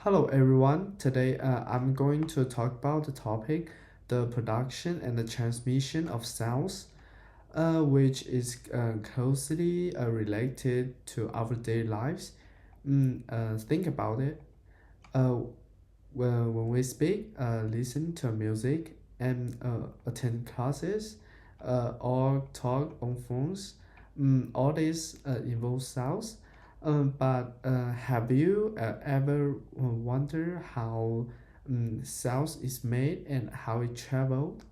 Hello everyone. Today I'm going to talk about the topic, the production and the transmission of sounds, which is closely related to our daily lives. Think about it. Uh, when we speak, listen to music, and attend classes, or talk on phones, all this involve sounds. But have you ever wondered how sounds is made and how it traveled?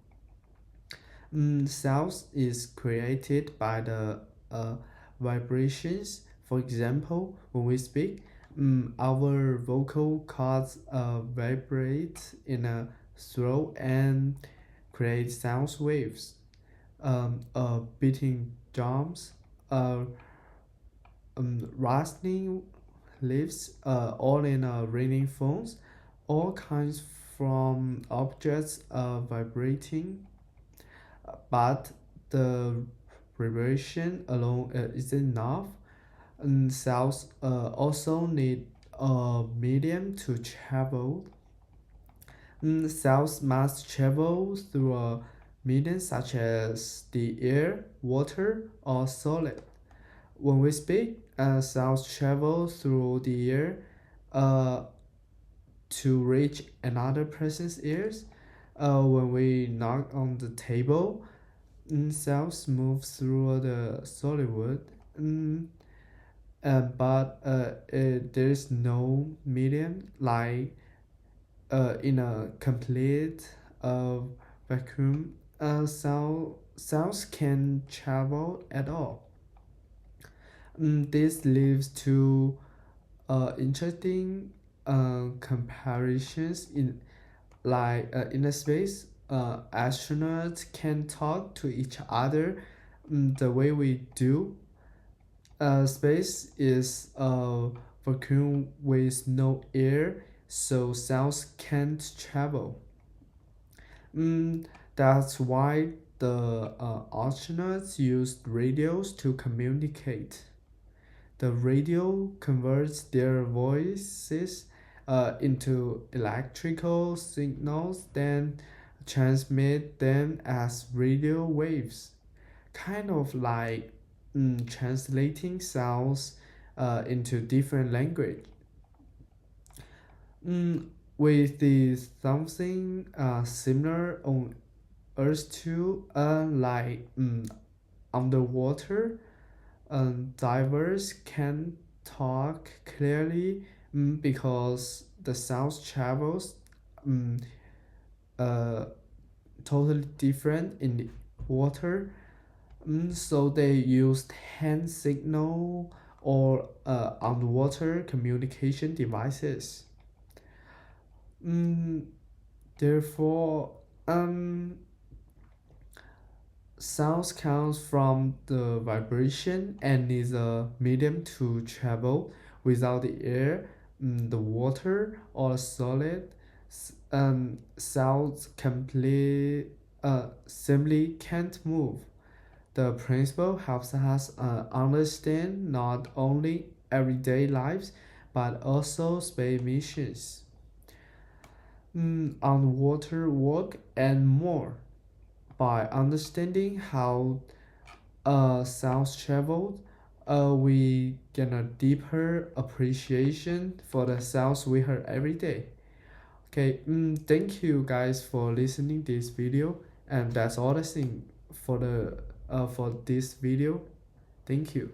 Sounds is created by the uh, vibrations. For example, when we speak, our vocal cords vibrate in a throat and create sound waves. Beating drums, uh, rustling leaves, all in ringing phones, all kinds from objects vibrating, but the vibration alone isn't enough. And cells also need a medium to travel. Cells must travel through a medium such as the air, water, or solid. When we speak, sounds travel through the air uh, to reach another person's ears. When we knock on the table, sounds move through the solid wood. But there is no medium like in a complete vacuum. Sounds can travel at all. This leads to interesting comparisons in a space. Astronauts can talk to each other the way we do. Space is a vacuum with no air, so sounds can't travel. That's why the astronauts used radios to communicate. The radio converts their voices into electrical signals, then transmit them as radio waves, kind of like translating sounds into different language. With the something similar on Earth too, like underwater, divers can talk clearly because the sound travels um, uh, totally different in the water. So they used hand signal or underwater communication devices. Mm, Therefore, sounds comes from the vibration and is a medium to travel without the air, the water, or solid. Sounds simply can't move. The principle helps us understand not only everyday lives but also space missions, underwater work, and more. By understanding how sounds traveled, we get a deeper appreciation for the sounds we heard every day. Okay, thank you guys for listening this video, and that's all I think for the for this video. Thank you.